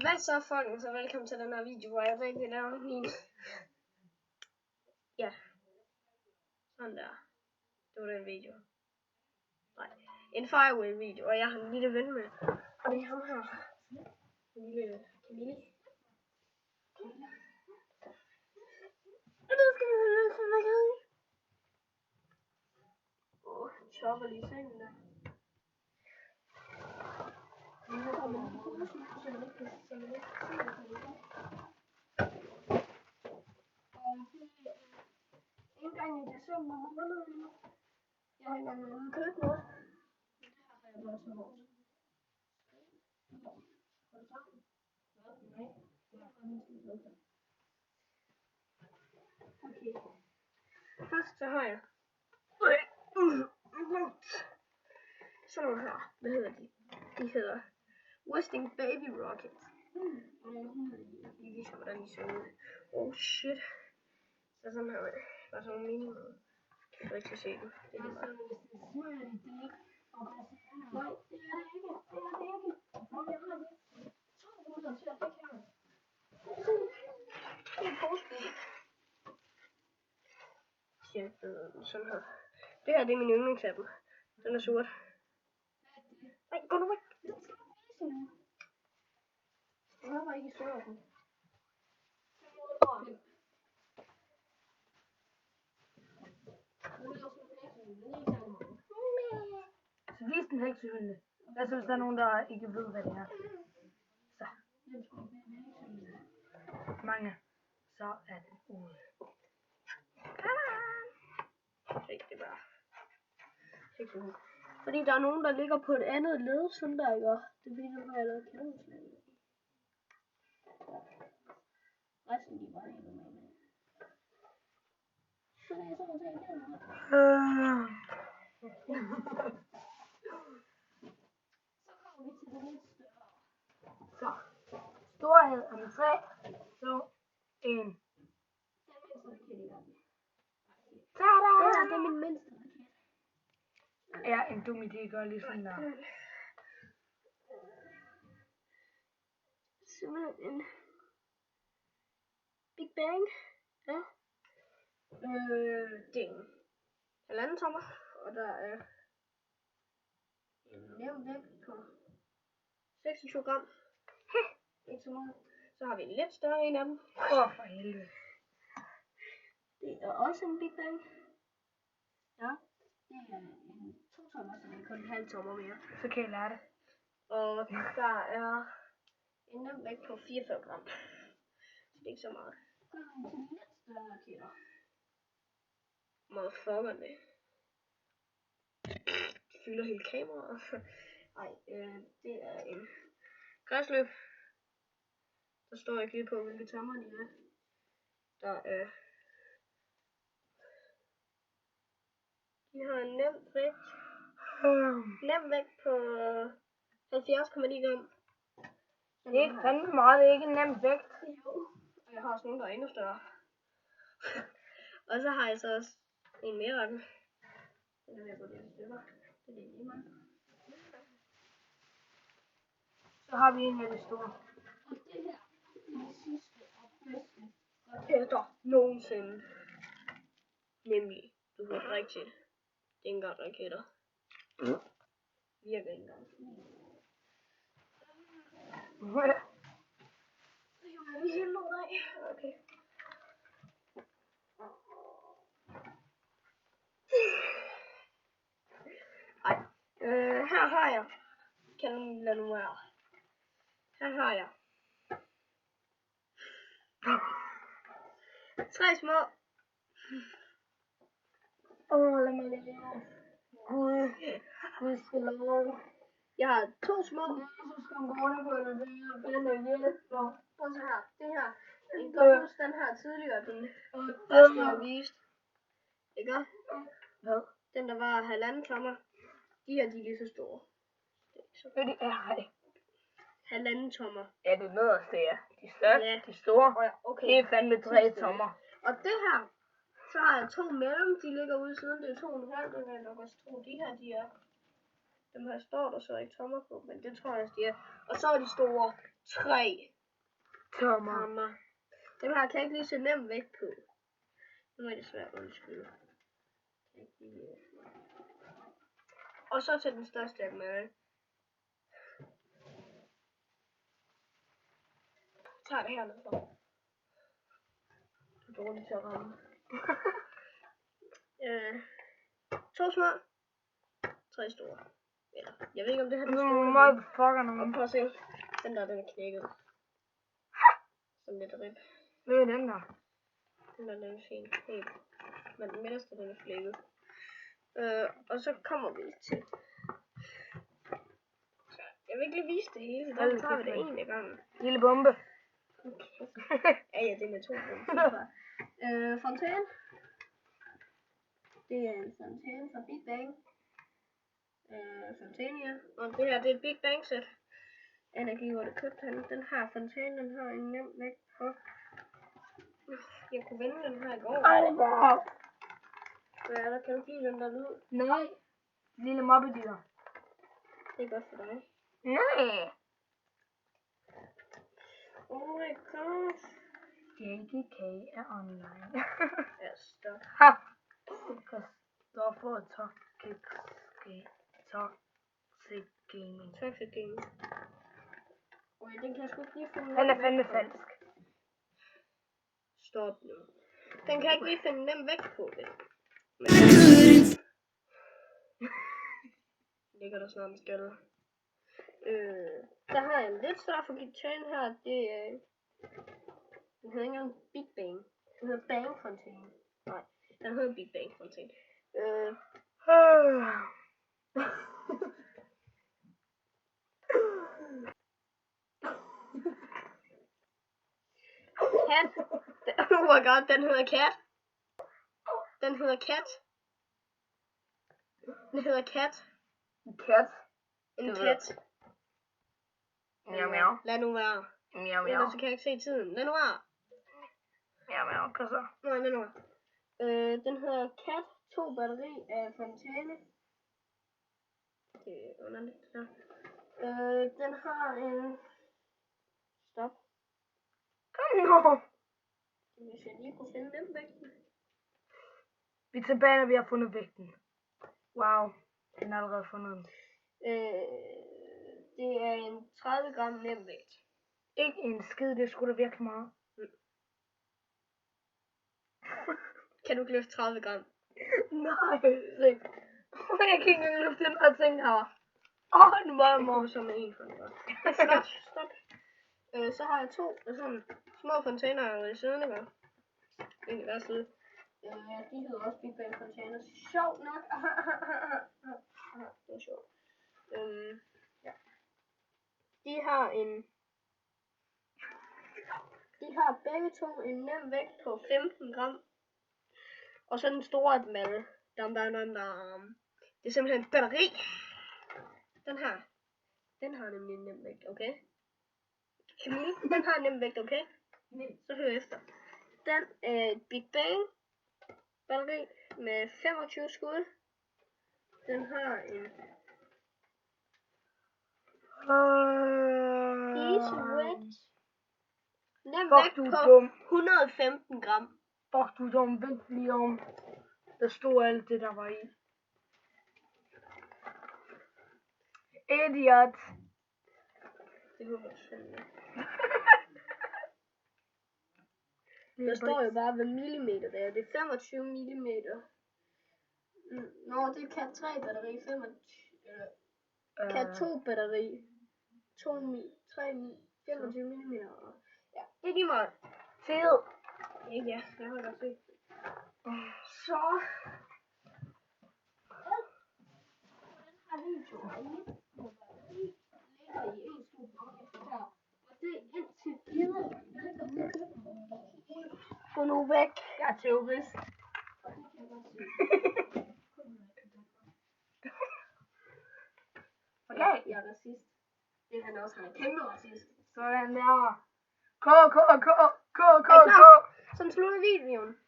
Hvad så, folkens, og velkommen til den her video, hvor jeg rigtig laver min... Ja. Sådan der. Det var den video. Nej. En fireway video, og jeg har en lille ven med. Og det er ham her. En lille Camille. Og nu skal vi høre, hvad jeg kan. Chopper lige i sengen der. En gang i december måned nu. Jeg har engang været købt noget. Men det her har jeg bare så hårdt. Okay. Først så har jeg sådan nogle her. Hvad hedder de? De hedder Westing Baby Rockets. Jeg viser hvordan de ser ud. Oh shit. Så sådan her. Bare sådan nogle mini. Jeg kan ikke se dem. Det er lige meget. Nej, det er det ikke. Det er det ikke. Jeg har det. 2 minutter til at det her. Det er positivt. Sådan her. Det her det er min yndlingsapple. Den er sort. Nej, gå nu væk. Jeg håber ikke, I søger den. Så vis den heksehylde. Hvad så hvis der er nogen, der ikke ved, hvad det er? Så. Mange. Så er den ude. Det er bare. Fordi der er nogen, der ligger på et andet led, sådan der, ikke? Det er fordi, nu har jeg lavet kanonslag. Resten, de var helt normale. Så er jeg sådan set her. Så kommer vi til det lidt større. Så. Storhed om 3, 2, 1. Tada! Det er min mindste raket. Ja, en dum idé gør lige sådan der. Simpelthen en Big Bang. Ja. Det er en 1,5 tommer, og der er en nævnt vægt på 26 gram. Ikke så meget. Så har vi en lidt større en af dem. For helvede. Det er også en Big Bang. Ja. Det er en 2 tommer, så det er kun en halv tommer mere. Så kan jeg lære det. Og der er en nem vægt på 44 gram. Så det er ikke så meget. Så har vi lidt større raketter. Motherfuckerne. De fylder hele kameraet. Ej, det er en græsløb. Der står ikke lige på, hvilke tommer de er. Der er... De har en nem vægt på 70,9 gram. Det er ikke fandme meget, det er ikke en nem vægt. Jo, og jeg har også nogle, der er endnu større. Og så har jeg så også en mere af dem. Den er ved at gå lidt stykker. Det er lige meget. Så har vi en af de store. Og det her er de sidste og bedste raketter nogensinde. Nemlig, du hørte rigtigt. Det er ikke engang raketter. Virker ikke engang. Det er vi helt lort af. Okay. Ej. Her har jeg. Kan du lade nu være? Her har jeg 3 små. Lad mig lige. Gud skal love. Jeg har 2 små. Så skal man gå rundt på det, den er hjælp. Prøv så her. Det her. Jeg kan huske den her tidligere. Den første jeg har vist. Ikke? Hvad? Den der var 1,5 tommer. De her de er lige så store. Det er det. 1,5 tommer. Ja, det nederste er. De største, Ja. de store. Okay. Det er fandme 3 tommer. Og det her. Så har jeg 2 mellem. De ligger ude siden. Det er 2,5. Det er nok også 2. De her de er. Dem her står der så ikke tommer på. Men det tror jeg de er. Og så er de store. 3 Tommer. hammer. Dem her kan jeg ikke lige så nemt vægt på. Nu er det svært at undskylde. Og så til den største af dem alle. Tag det hernede for. Du er dårlig til at ramme. 2 små. 3 store. Eller, jeg ved ikke om det her er store. Motherfucker nogen. Og prøv at se. Den er knækket. Sådan lidt rip. Hvad er den der? Den er fin. Helt. Men den midterste den er flækket. Og så kommer vi til. Jeg vil ikke lige vise det hele. Der tager vi det en af gangen. Lille bombe. Okay. Ja, det er med 2 bomber. Fontæne. Det er en fontæne fra Big Bang. Fontæne, og det her det er et Big Bang sæt. Energi, hvor det købte han. Den her fontæne, den har en nem vægt på. Jeg kunne vende den her i går. Hvad er der? Kan du lide den der lyd? Nej. Lille mobbedyr. Det er godt for dig. Nej. Oh my god. JGK er online. Ja, stop. Ha! Christoffer Toxic Gaming. Toxic Gaming. Okay, den kan jeg sgu ikke lige finde. Den er fandme falsk. Stop nu. Den kan jeg ikke lige finde nem vægt på. Men ligger der snart en skalle. Der har jeg en lidt større fontæne her. Det er... Den hedder ikke engang Big Bang. Den hedder Bang Fontæne. Nej, den hedder Big Bang Fontæne. Kat. Oh my god, den hedder Kat. Den hedder Kat. Den hedder Kat. Kat. En kat. Miau miau. Lad nu være. Miau miau. Ellers så kan jeg ikke se tiden. Lad nu være. Miau miau. Hvad så? Nej, lad nu være. Den hedder Kat. 2 batteri af fontæne. Det er underligt det der. Den har en... Stop. Kom nu. Hvis jeg lige kunne finde den vægten. Vi er tilbage, når vi har fundet vægten. Wow. Den er allerede fundet. Det er en 30 gram nem vægt. Ikke en skid, det skulle da virkelig meget. Kan du ikke løfte 30 gram? Nej, se. Jeg kan ikke engang løfte den her ting her. Nu var jeg Det kunne så med en hånd godt. Stop. Så har jeg 2 sådan små fontæner ved siden af mig. En i hver side. De hedder også Big Bang Fontæner. Sjovt nok. Det er sjovt. Ja. De har begge to en nem vægt på 15 gram. Og så den store af dem alle. Det er simpelthen et batteri. Den har nemlig en nem vægt, okay? Camille, den har en nem vægt, okay? Så hør efter. Den er et Big Bang batteri med 25 skud. Den har en easy weight. Nem vægt på 115 gram. Fuck, du er dum. Vent lige om. Der stod alt det, der var i. Idiot. Det håber jeg fandme. Der står jo bare, hvad millimeter det er. Det er 25 millimeter. Nå, det er Cat 3 batteri. 25. Cat 2 batteri. 25 millimeter. Ja, det er lige meget. Fed. Ja, jeg har godt set. Så. Den her video ligger i en stor boks her. Og det er indtil videre. Gå nu væk. Jeg er terrorist. Ja, jeg er racist. Det er han også. Han er kæmpe racist. Sådan der. K. Sådan slutter videoen.